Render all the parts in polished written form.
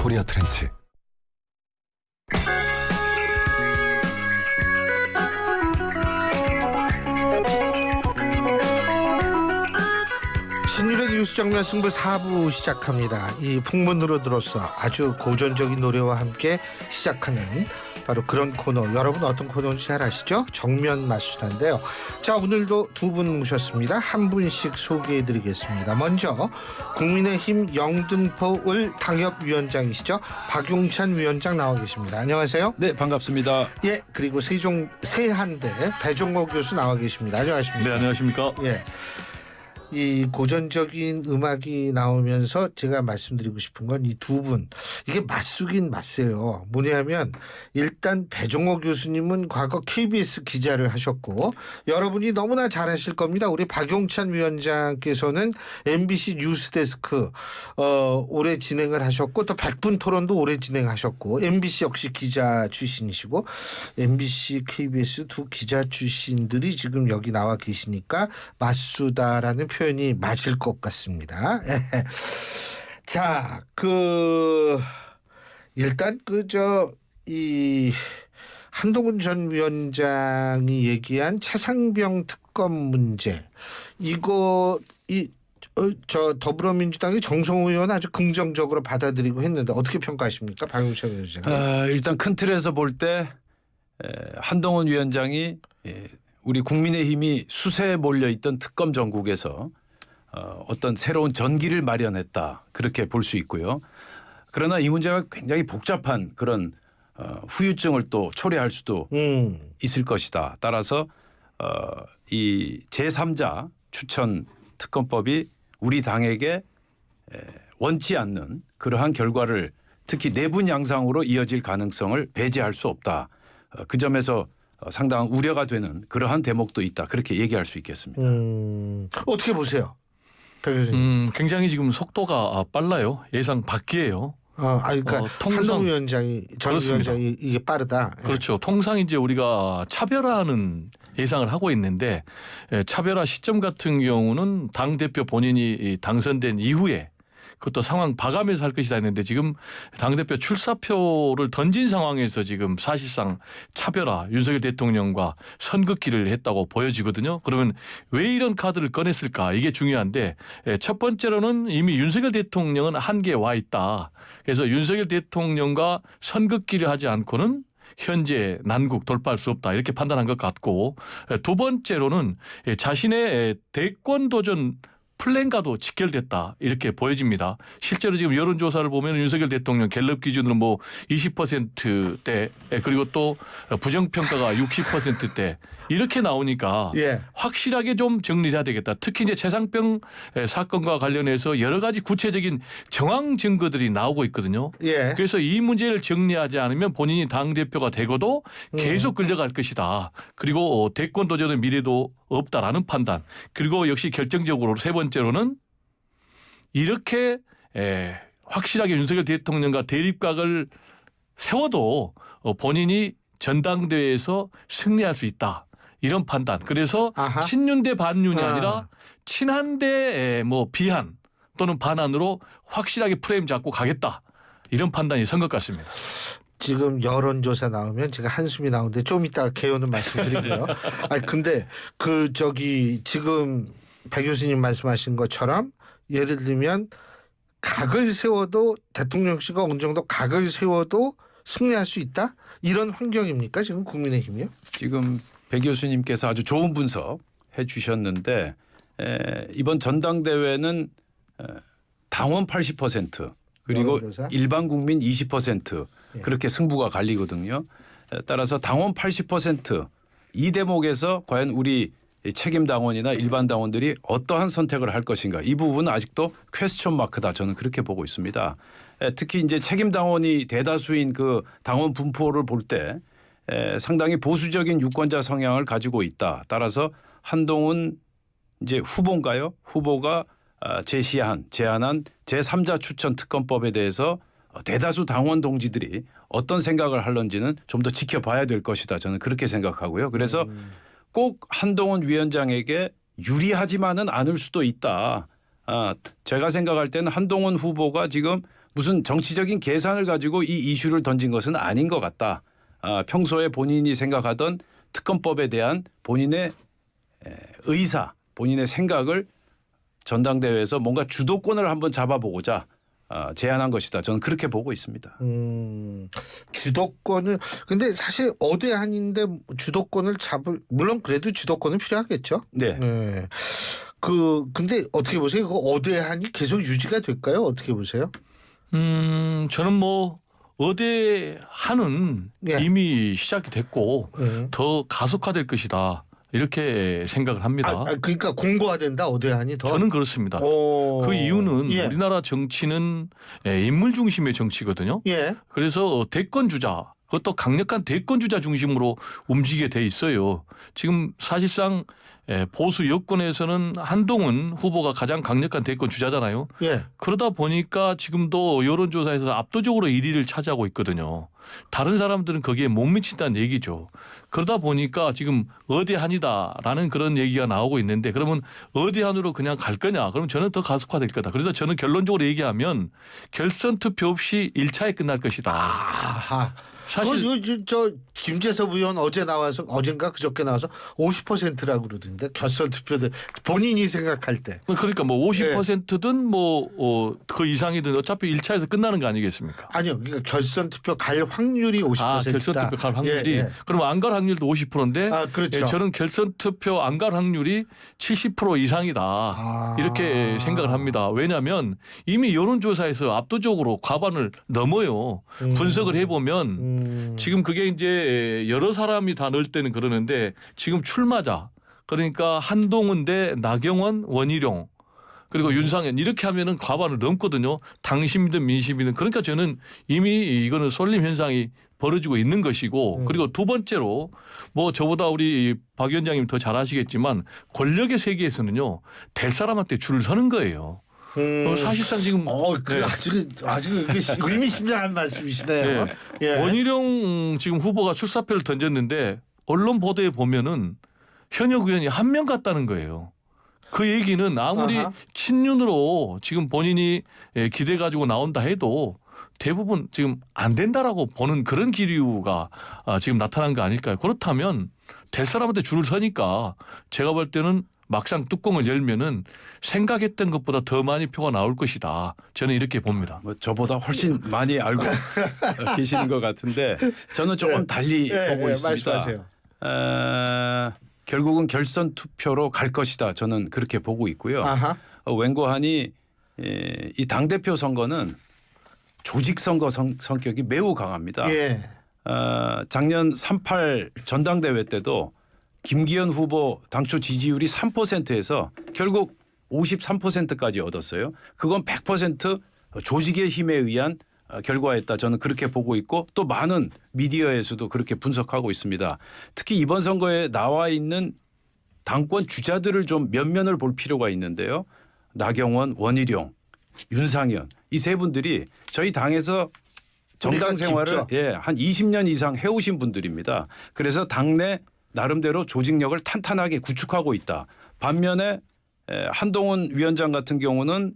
코리아 트렌치. 신율의 뉴스 정면 승부 4부 시작합니다. 이 풍문으로 들어서 아주 고전적인 노래와 함께 시작하는 바로 그런 코너. 여러분 어떤 코너인지 잘 아시죠? 정면 맞수다인데요. 자, 오늘도 두 분 모셨습니다. 한 분씩 소개해드리겠습니다. 먼저 국민의힘 영등포을 당협위원장이시죠? 박용찬 위원장 나와 계십니다. 안녕하세요. 네, 반갑습니다. 예, 그리고 세한대 배종호 교수 나와 계십니다. 안녕하십니까? 네, 안녕하십니까? 예. 이 고전적인 음악이 나오면서 제가 말씀드리고 싶은 건 이 두 분, 이게 맞수긴 맞세요. 뭐냐면 일단 배종호 교수님은 과거 KBS 기자를 하셨고, 여러분이 너무나 잘 아실 겁니다. 우리 박용찬 위원장께서는 MBC 뉴스데스크 오래 진행을 하셨고, 또 100분 토론도 오래 진행하셨고, MBC 역시 기자 출신이시고, MBC, KBS 두 기자 출신들이 지금 여기 나와 계시니까 맞수다라는 표현이 맞을 것 같습니다. 자, 일단 이 한동훈 전 위원장이 얘기한 차상병 특검 문제, 이거 더불어민주당의 정성호 의원 아주 긍정적으로 받아들이고 했는데 어떻게 평가하십니까, 박용찬 위원장? 일단 큰 틀에서 볼 때 한동훈 위원장이 우리 국민의힘이 수세에 몰려있던 특검 전국에서 어떤 새로운 전기를 마련했다, 그렇게 볼 수 있고요. 그러나 이 문제가 굉장히 복잡한 그런 후유증을 또 초래할 수도 있을 것이다. 따라서 이 제3자 추천 특검법이 우리 당에게 원치 않는 그러한 결과를, 특히 내분 양상으로 이어질 가능성을 배제할 수 없다. 그 점에서 상당한 우려가 되는 그러한 대목도 있다, 그렇게 얘기할 수 있겠습니다. 어떻게 보세요, 박 교수님? 굉장히 지금 속도가 빨라요. 예상 밖이에요. 그러니까 한동훈 위원장이 전 그렇습니다. 위원장이 이게 빠르다. 그렇죠. 통상 이제 우리가 차별화하는 예상을 하고 있는데, 차별화 시점 같은 경우는 당 대표 본인이 당선된 이후에 그것도 상황 봐가면서 할 것이다 했는데, 지금 당대표 출사표를 던진 상황에서 지금 사실상 차별화, 윤석열 대통령과 선긋기를 했다고 보여지거든요. 그러면 왜 이런 카드를 꺼냈을까? 이게 중요한데, 첫 번째로는 이미 윤석열 대통령은 한계에 와 있다. 그래서 윤석열 대통령과 선긋기를 하지 않고는 현재 난국 돌파할 수 없다, 이렇게 판단한 것 같고, 두 번째로는 자신의 대권 도전 플랜과도 직결됐다, 이렇게 보여집니다. 실제로 지금 여론조사를 보면 윤석열 대통령 갤럽 기준으로 뭐 20%대, 그리고 또 부정평가가 60%대 이렇게 나오니까 확실하게 좀 정리해야 되겠다. 특히 이제 최상병 사건과 관련해서 여러 가지 구체적인 정황 증거들이 나오고 있거든요. 그래서 이 문제를 정리하지 않으면 본인이 당대표가 되고도 계속 끌려갈 것이다. 그리고 대권 도전의 미래도 없다라는 판단. 그리고 역시 결정적으로 세 번째로는 이렇게 확실하게 윤석열 대통령과 대립각을 세워도 본인이 전당대회에서 승리할 수 있다, 이런 판단. 그래서 친윤 대 반윤이 아니라 친한 대 비한 또는 반한으로 확실하게 프레임 잡고 가겠다, 이런 판단이 선 것 같습니다. 지금 여론조사 나오면 제가 한숨이 나오는데 좀 이따 개요는 말씀드리고요. 근데 지금 박 교수님 말씀하신 것처럼 예를 들면 각을 세워도, 대통령실과 어느 정도 각을 세워도 승리할 수 있다, 이런 환경입니까 지금 국민의힘이요? 지금 배 교수님께서 아주 좋은 분석 해주셨는데, 이번 전당대회는 당원 80% 그리고 여론조사? 일반 국민 20% 그렇게 승부가 갈리거든요. 따라서 당원 80% 이 대목에서 과연 우리 책임 당원이나 일반 당원들이 어떠한 선택을 할 것인가, 이 부분은 아직도 퀘스천 마크다, 저는 그렇게 보고 있습니다. 특히 이제 책임 당원이 대다수인 그 당원 분포를 볼 때 상당히 보수적인 유권자 성향을 가지고 있다. 따라서 한동훈 이제 후보인가요? 후보가 제안한 제3자 추천 특검법에 대해서 대다수 당원 동지들이 어떤 생각을 할런지는 좀 더 지켜봐야 될 것이다, 저는 그렇게 생각하고요. 그래서 꼭 한동훈 위원장에게 유리하지만은 않을 수도 있다. 제가 생각할 때는 한동훈 후보가 지금 무슨 정치적인 계산을 가지고 이 이슈를 던진 것은 아닌 것 같다. 평소에 본인이 생각하던 특검법에 대한 본인의 의사, 본인의 생각을 전당대회에서 뭔가 주도권을 한번 잡아보고자 제안한 것이다. 저는 그렇게 보고 있습니다. 주도권을 근데 사실 어대한인데 주도권을 잡을 물론 그래도 주도권은 필요하겠죠. 네. 네. 근데 어떻게 보세요? 그 어대한이 계속 유지가 될까요? 어떻게 보세요? 저는 뭐 어대한은 예. 이미 시작이 됐고 네. 더 가속화될 것이다. 이렇게 생각을 합니다. 그러니까 공고화된다 어대한이 더. 저는 그렇습니다. 그 이유는 우리나라 정치는 인물 중심의 정치거든요. 예. 그래서 대권 주자, 그것도 강력한 대권 주자 중심으로 움직이게 돼 있어요. 지금 사실상 보수 여권에서는 한동훈 후보가 가장 강력한 대권 주자잖아요. 예. 그러다 보니까 지금도 여론조사에서 압도적으로 1위를 차지하고 있거든요. 다른 사람들은 거기에 못 미친다는 얘기죠. 그러다 보니까 지금 어대한이다라는 그런 얘기가 나오고 있는데 그러면 어대한으로 그냥 갈 거냐? 그러면 저는 더 가속화될 거다. 그래서 저는 결론적으로 얘기하면 결선 투표 없이 1차에 끝날 것이다. 아하. 사실 저 김재섭 의원 어젠가 그저께 나와서 50%라고 그러던데 결선 투표들 본인이 생각할 때. 그러니까 뭐 50%든 뭐 그 이상이든 어차피 1차에서 끝나는 거 아니겠습니까? 아니요. 그러니까 결선 투표 갈 확률이 50%다. 결선 투표 갈 확률이 그럼 안 갈 확률도 50%인데 그렇죠. 저는 결선 투표 안 갈 확률이 70% 이상이다. 이렇게 생각을 합니다. 왜냐하면 이미 여론조사에서 압도적으로 과반을 넘어요. 분석을 해보면 지금 그게 이제 여러 사람이 다 넣을 때는 그러는데 지금 출마자 그러니까 한동훈 대 나경원, 원희룡 그리고 윤상현 이렇게 하면은 과반을 넘거든요. 당심이든 민심이든 그러니까 저는 이미 이거는 쏠림 현상이 벌어지고 있는 것이고 그리고 두 번째로 뭐 저보다 우리 박 위원장님 더 잘 아시겠지만 권력의 세계에서는요 될 사람한테 줄을 서는 거예요. 사실상 지금 아직 이게 의미심장한 말씀이시네요. 네. 예. 원희룡 지금 후보가 출사표를 던졌는데 언론 보도에 보면은 현역 의원이 한 명 같다는 거예요. 그 얘기는 아무리 친윤으로 지금 본인이 기대 가지고 나온다 해도 대부분 지금 안 된다라고 보는 그런 기류가 지금 나타난 거 아닐까요? 그렇다면 될 사람한테 줄을 서니까 제가 볼 때는 막상 뚜껑을 열면은 생각했던 것보다 더 많이 표가 나올 것이다. 저는 이렇게 봅니다. 뭐 저보다 훨씬 많이 알고 계시는 것 같은데 저는 조금 달리 보고 있습니다. 말씀하세요. 결국은 결선 투표로 갈 것이다. 저는 그렇게 보고 있고요. 웬고하니 이 당대표 선거는 조직 선거 성격이 매우 강합니다. 예. 작년 3.8 전당대회 때도 김기현 후보 당초 지지율이 3%에서 결국 53%까지 얻었어요. 그건 100% 조직의 힘에 의한 결과였다. 저는 그렇게 보고 있고 또 많은 미디어에서도 그렇게 분석하고 있습니다. 특히 이번 선거에 나와 있는 당권 주자들을 좀 면면을 볼 필요가 있는데요. 나경원, 원희룡, 윤상현 이 세 분들이 저희 당에서 정당 생활을 한 20년 이상 해오신 분들입니다. 그래서 당내 나름대로 조직력을 탄탄하게 구축하고 있다. 반면에 한동훈 위원장 같은 경우는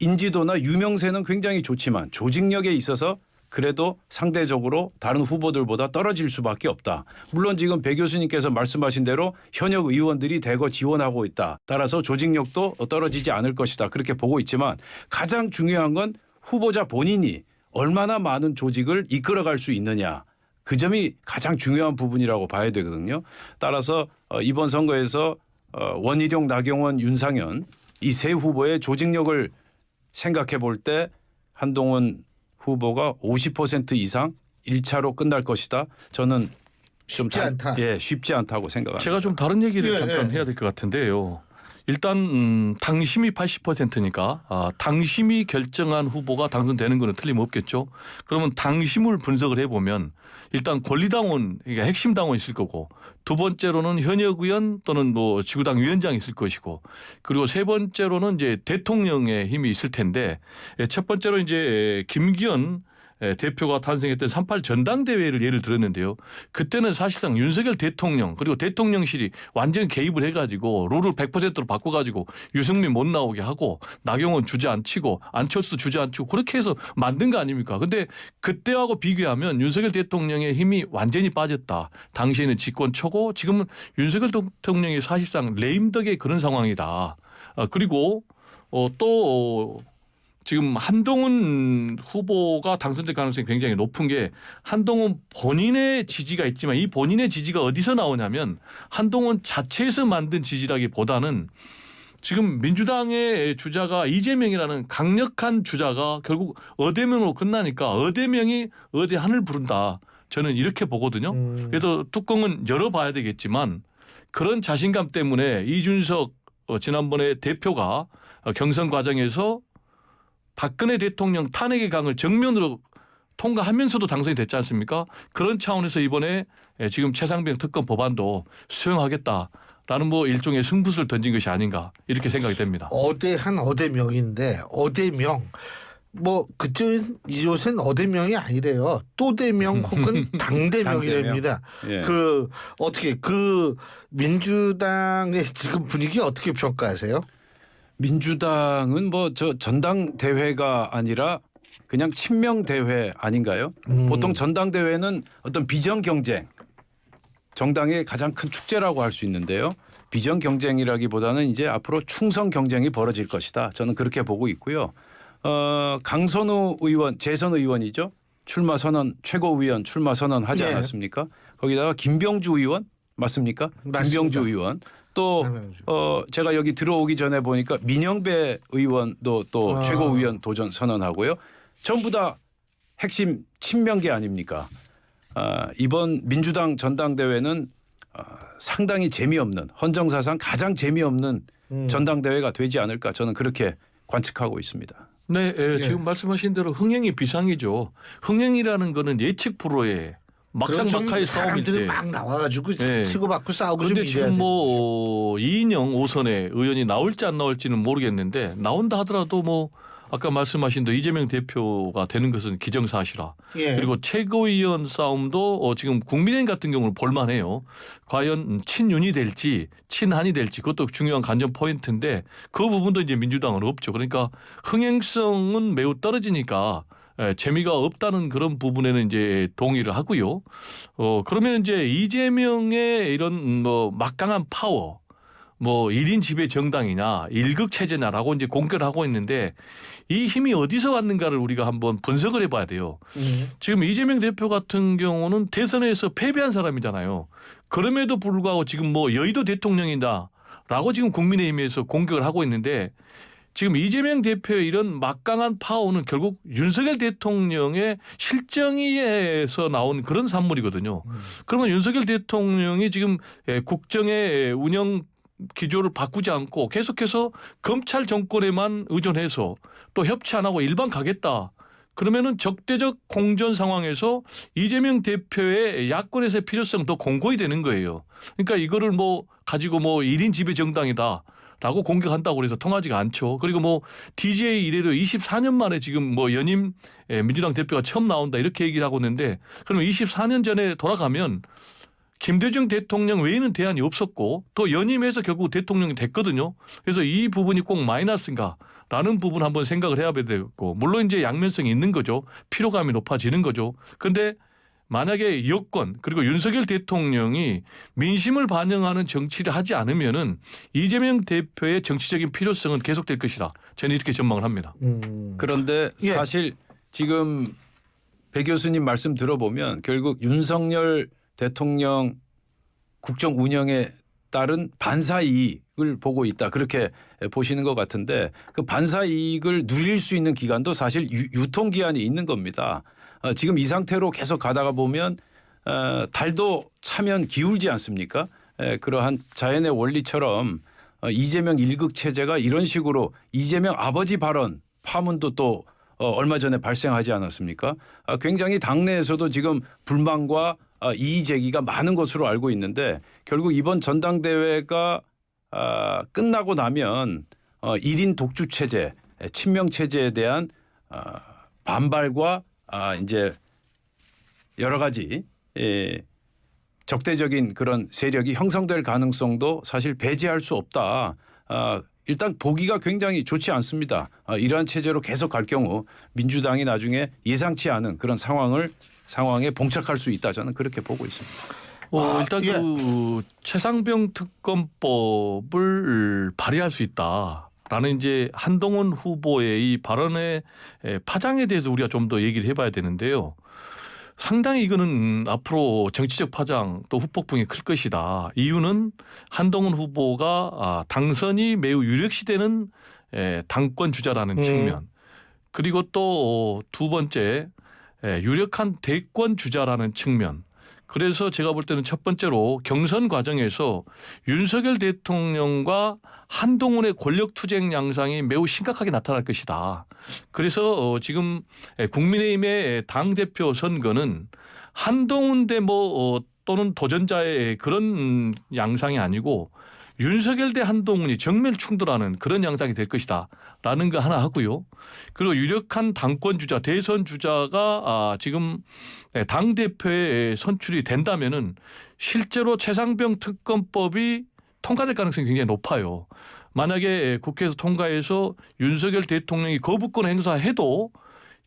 인지도나 유명세는 굉장히 좋지만 조직력에 있어서 그래도 상대적으로 다른 후보들보다 떨어질 수밖에 없다. 물론 지금 배 교수님께서 말씀하신 대로 현역 의원들이 대거 지원하고 있다. 따라서 조직력도 떨어지지 않을 것이다. 그렇게 보고 있지만 가장 중요한 건 후보자 본인이 얼마나 많은 조직을 이끌어갈 수 있느냐. 그 점이 가장 중요한 부분이라고 봐야 되거든요. 따라서 이번 선거에서 원희룡, 나경원, 윤상현 이 세 후보의 조직력을 생각해 볼 때 한동훈 후보가 50% 이상 1차로 끝날 것이다. 저는 쉽지 않다. 쉽지 않다고 생각합니다. 제가 좀 다른 얘기를 잠깐 해야 될 것 같은데요. 일단 당심이 80%니까 당심이 결정한 후보가 당선되는 것은 틀림없겠죠. 그러면 당심을 분석을 해보면 일단 권리당원, 그러니까 핵심 당원이 있을 거고 두 번째로는 현역 의원 또는 뭐 지구당 위원장이 있을 것이고 그리고 세 번째로는 이제 대통령의 힘이 있을 텐데 첫 번째로 이제 김기현 대표가 탄생했던 3.8 전당대회를 예를 들었는데요. 그때는 사실상 윤석열 대통령 그리고 대통령실이 완전 개입을 해가지고 룰을 100%로 바꿔가지고 유승민 못 나오게 하고 나경원 주저앉히고 안철수 주저앉히고 그렇게 해서 만든 거 아닙니까? 근데 그때하고 비교하면 윤석열 대통령의 힘이 완전히 빠졌다. 당시에는 집권 초고 지금은 윤석열 대통령이 사실상 레임덕의 그런 상황이다. 그리고 또 지금 한동훈 후보가 당선될 가능성이 굉장히 높은 게 한동훈 본인의 지지가 있지만 이 본인의 지지가 어디서 나오냐면 한동훈 자체에서 만든 지지라기보다는 지금 민주당의 주자가 이재명이라는 강력한 주자가 결국 어대명으로 끝나니까 어대명이 어대한을 부른다. 저는 이렇게 보거든요. 그래서 뚜껑은 열어봐야 되겠지만 그런 자신감 때문에 이준석 지난번에 대표가 경선 과정에서 박근혜 대통령 탄핵의 강을 정면으로 통과하면서도 당선이 됐지 않습니까? 그런 차원에서 이번에 지금 최상병 특검 법안도 수용하겠다라는 뭐 일종의 승부수를 던진 것이 아닌가 이렇게 생각이 됩니다. 어대한 어대명인데 어대명 뭐 그쪽은 요새는 어대명이 아니래요. 또대명 혹은 당대명이 됩니다. 예. 그 어떻게 그 민주당의 지금 분위기 어떻게 평가하세요? 민주당은 뭐 저 전당대회가 아니라 그냥 친명대회 아닌가요? 보통 전당대회는 어떤 비전 경쟁, 정당의 가장 큰 축제라고 할 수 있는데요. 비전 경쟁이라기보다는 이제 앞으로 충성 경쟁이 벌어질 것이다. 저는 그렇게 보고 있고요. 강선우 의원, 재선 의원이죠. 출마 선언, 최고위원 출마 선언 하지 네. 않았습니까? 거기다가 김병주 의원 맞습니까? 맞습니다. 김병주 의원. 또 제가 여기 들어오기 전에 보니까 민영배 의원도 또 최고위원 도전 선언하고요. 전부 다 핵심 친명계 아닙니까? 이번 민주당 전당대회는 상당히 재미없는 헌정사상 가장 재미없는 전당대회가 되지 않을까 저는 그렇게 관측하고 있습니다. 네, 지금 말씀하신 대로 흥행이 비상이죠. 흥행이라는 거는 예측 불허의 막상막하의 싸움일 사람들이 때. 막 나와가지고 네. 치고받고 싸우고 좀 그런데 이래야 지금 돼. 뭐 이인영 5선의 의원이 나올지 안 나올지는 모르겠는데 나온다 하더라도 뭐 아까 말씀하신 대로 이재명 대표가 되는 것은 기정사실화. 예. 그리고 최고위원 싸움도 지금 국민의힘 같은 경우는 볼만해요. 과연 친윤이 될지 친한이 될지 그것도 중요한 관전 포인트인데 그 부분도 이제 민주당은 없죠. 그러니까 흥행성은 매우 떨어지니까 재미가 없다는 그런 부분에는 이제 동의를 하고요. 그러면 이제 이재명의 이런 뭐 막강한 파워 뭐 1인 지배 정당이냐 1극 체제냐라고 이제 공개를 하고 있는데 이 힘이 어디서 왔는가를 우리가 한번 분석을 해봐야 돼요. 지금 이재명 대표 같은 경우는 대선에서 패배한 사람이잖아요. 그럼에도 불구하고 지금 뭐 여의도 대통령이다라고 지금 국민의힘에서 공격을 하고 있는데 지금 이재명 대표의 이런 막강한 파워는 결국 윤석열 대통령의 실정에서 나온 그런 산물이거든요. 그러면 윤석열 대통령이 지금 국정의 운영 기조를 바꾸지 않고 계속해서 검찰 정권에만 의존해서 또 협치 안 하고 일반 가겠다. 그러면은 적대적 공전 상황에서 이재명 대표의 야권에서의 필요성 더 공고히 되는 거예요. 그러니까 이거를 뭐 가지고 뭐 1인 지배 정당이다. 라고 공격한다고 그래서 통하지가 않죠. 그리고 뭐 DJ 이래로 24년 만에 지금 뭐 연임 민주당 대표가 처음 나온다 이렇게 얘기를 하고 있는데 그러면 24년 전에 돌아가면 김대중 대통령 외에는 대안이 없었고 또 연임해서 결국 대통령이 됐거든요. 그래서 이 부분이 꼭 마이너스인가라는 부분 한번 생각을 해야 되겠고 물론 이제 양면성이 있는 거죠. 피로감이 높아지는 거죠. 그런데 만약에 여권 그리고 윤석열 대통령이 민심을 반영하는 정치를 하지 않으면은 이재명 대표의 정치적인 필요성은 계속될 것이다. 저는 이렇게 전망을 합니다. 그런데 예. 사실 지금 배 교수님 말씀 들어보면 결국 윤석열 대통령 국정 운영에 따른 반사 이익을 보고 있다. 그렇게 보시는 것 같은데 그 반사 이익을 누릴 수 있는 기간도 사실 유통 기한이 있는 겁니다. 지금 이 상태로 계속 가다가 보면 달도 차면 기울지 않습니까? 그러한 자연의 원리처럼 이재명 1극 체제가 이런 식으로 이재명 아버지 발언 파문도 또 얼마 전에 발생하지 않았습니까? 굉장히 당내에서도 지금 불만과 이의 제기가 많은 것으로 알고 있는데 결국 이번 전당대회가 끝나고 나면 1인 독주 체제, 친명 체제에 대한 반발과 이제 여러 가지 적대적인 그런 세력이 형성될 가능성도 사실 배제할 수 없다. 일단 보기가 굉장히 좋지 않습니다. 이러한 체제로 계속 갈 경우 민주당이 나중에 예상치 않은 그런 상황에 봉착할 수 있다. 저는 그렇게 보고 있습니다. 일단 예. 그 최상병 특검법을 발의할 수 있다라는 이제 한동훈 후보의 이 발언의 파장에 대해서 우리가 좀 더 얘기를 해봐야 되는데요. 상당히 이거는 앞으로 정치적 파장 또 후폭풍이 클 것이다. 이유는 한동훈 후보가 당선이 매우 유력시되는 당권 주자라는 측면, 그리고 또 두 번째 유력한 대권 주자라는 측면. 그래서 제가 볼 때는 첫 번째로 경선 과정에서 윤석열 대통령과 한동훈의 권력 투쟁 양상이 매우 심각하게 나타날 것이다. 그래서 지금 국민의힘의 당대표 선거는 한동훈 대 또는 도전자의 그런 양상이 아니고 윤석열 대 한동훈이 정면 충돌하는 그런 양상이 될 것이다라는 거 하나 하고요. 그리고 유력한 당권 주자, 대선 주자가 지금 당 대표에 선출이 된다면은 실제로 최상병 특검법이 통과될 가능성이 굉장히 높아요. 만약에 국회에서 통과해서 윤석열 대통령이 거부권 행사해도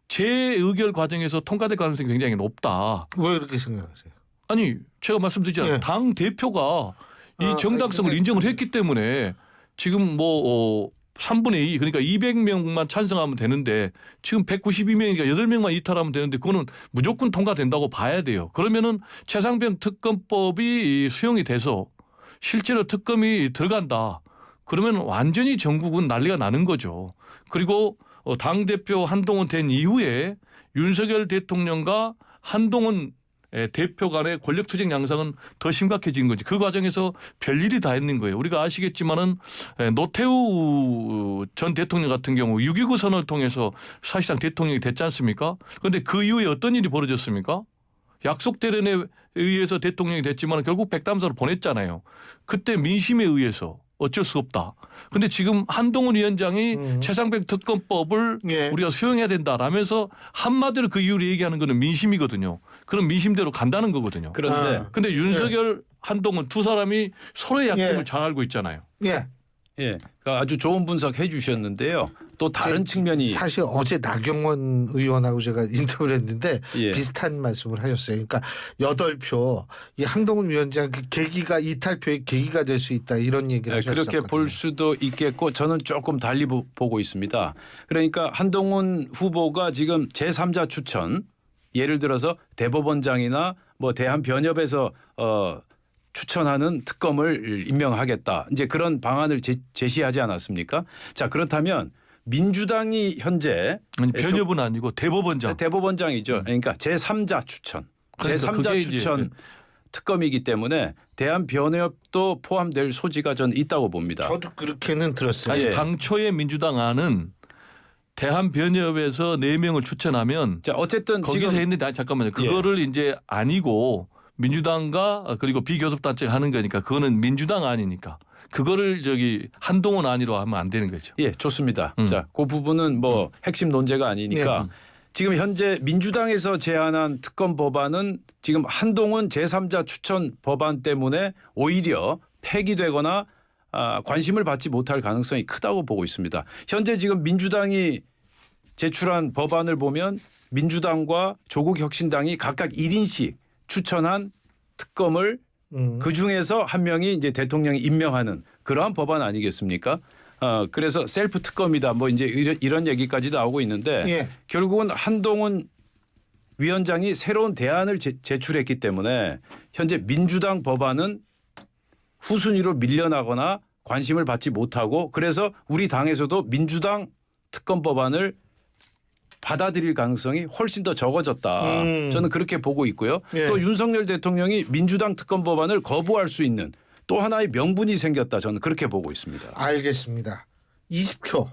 재의결 과정에서 통과될 가능성이 굉장히 높다. 왜 그렇게 생각하세요? 아니 제가 말씀드리잖아요. 예. 당 대표가 이 정당성을 인정을 했기 때문에 지금 3분의 2 그러니까 200명만 찬성하면 되는데 지금 192명이니까 8명만 이탈하면 되는데 그거는 무조건 통과된다고 봐야 돼요. 그러면은 최상병 특검법이 수용이 돼서 실제로 특검이 들어간다. 그러면 완전히 전국은 난리가 나는 거죠. 그리고 당대표 한동훈 된 이후에 윤석열 대통령과 한동훈 대표 간의 권력투쟁 양상은 더 심각해진 거지. 그 과정에서 별일이 다 있는 거예요. 우리가 아시겠지만은 노태우 전 대통령 같은 경우 6.29 선언을 통해서 사실상 대통령이 됐지 않습니까? 그런데 그 이후에 어떤 일이 벌어졌습니까? 약속 대련에 의해서 대통령이 됐지만 결국 백담사로 보냈잖아요. 그때 민심에 의해서 어쩔 수 없다. 그런데 지금 한동훈 위원장이 최상병 특검법을 예. 우리가 수용해야 된다라면서 한마디로 그 이유를 얘기하는 거는 민심이거든요. 그럼 민심대로 간다는 거거든요. 그런데 근데 윤석열, 한동훈 두 사람이 서로의 약점을 예. 잘 알고 있잖아요. 예. 그러니까 아주 좋은 분석해 주셨는데요. 또 다른 측면이 사실 어제 나경원 의원하고 제가 인터뷰를 했는데 예. 비슷한 말씀을 하셨어요. 그러니까 8표 이 한동훈 위원장 그 계기가 이탈표의 계기가 될 수 있다 이런 얘기를 하셨었거든요. 그렇게 볼 수도 있겠고 저는 조금 달리 보고 있습니다. 그러니까 한동훈 후보가 지금 제3자 추천 예를 들어서 대법원장이나 대한변협에서 추천하는 특검을 임명하겠다. 이제 그런 방안을 제시하지 않았습니까? 자, 그렇다면 민주당이 현재 아니, 변협은 아니고 대법원장. 대법원장이죠. 그러니까 제3자 추천. 그러니까 제3자 그게 추천 특검이기 때문에 대한변협도 포함될 소지가 저는 있다고 봅니다. 저도 그렇게는 들었어요. 아니, 예. 당초에 민주당 안은 대한변협에서 4명을 추천하면 자, 어쨌든 거기서 지금 했는데 잠깐만요. 그거를 이제 아니고 민주당과 그리고 비교섭단체가 하는 거니까 그거는 민주당 아니니까 그거를 한동훈 안으로 하면 안 되는 거죠. 예, 좋습니다. 자, 그 부분은 핵심 논제가 아니니까 지금 현재 민주당에서 제안한 특검 법안은 지금 한동훈 제3자 추천 법안 때문에 오히려 폐기되거나 관심을 받지 못할 가능성이 크다고 보고 있습니다. 현재 지금 민주당이 제출한 법안을 보면 민주당과 조국혁신당이 각각 1인씩 추천한 특검을 그 중에서 한 명이 이제 대통령이 임명하는 그러한 법안 아니겠습니까? 그래서 셀프 특검이다. 이제 이런 얘기까지 나오고 있는데 예. 결국은 한동훈 위원장이 새로운 대안을 제출했기 때문에 현재 민주당 법안은 후순위로 밀려나거나 관심을 받지 못하고 그래서 우리 당에서도 민주당 특검 법안을 받아들일 가능성이 훨씬 더 적어졌다. 저는 그렇게 보고 있고요. 예. 또 윤석열 대통령이 민주당 특검 법안을 거부할 수 있는 또 하나의 명분이 생겼다. 저는 그렇게 보고 있습니다. 알겠습니다. 20초.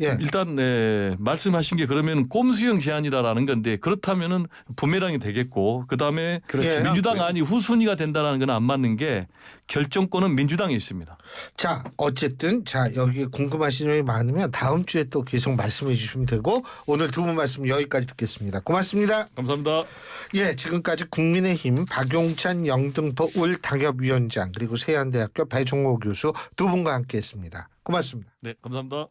예. 일단 말씀하신 게 그러면 꼼수형 제안이다라는 건데 그렇다면은 부메랑이 되겠고 그다음에 그렇지 민주당 않고요. 안이 후순위가 된다라는 건 안 맞는 게 결정권은 민주당에 있습니다. 자, 어쨌든 여기 궁금하신 점이 많으면 다음 주에 또 계속 말씀해 주시면 되고 오늘 두 분 말씀 여기까지 듣겠습니다. 고맙습니다. 감사합니다. 예, 지금까지 국민의힘 박용찬 영등포 울당협위원장 그리고 세안대학교 배종호 교수 두 분과 함께했습니다. 고맙습니다. 네, 감사합니다.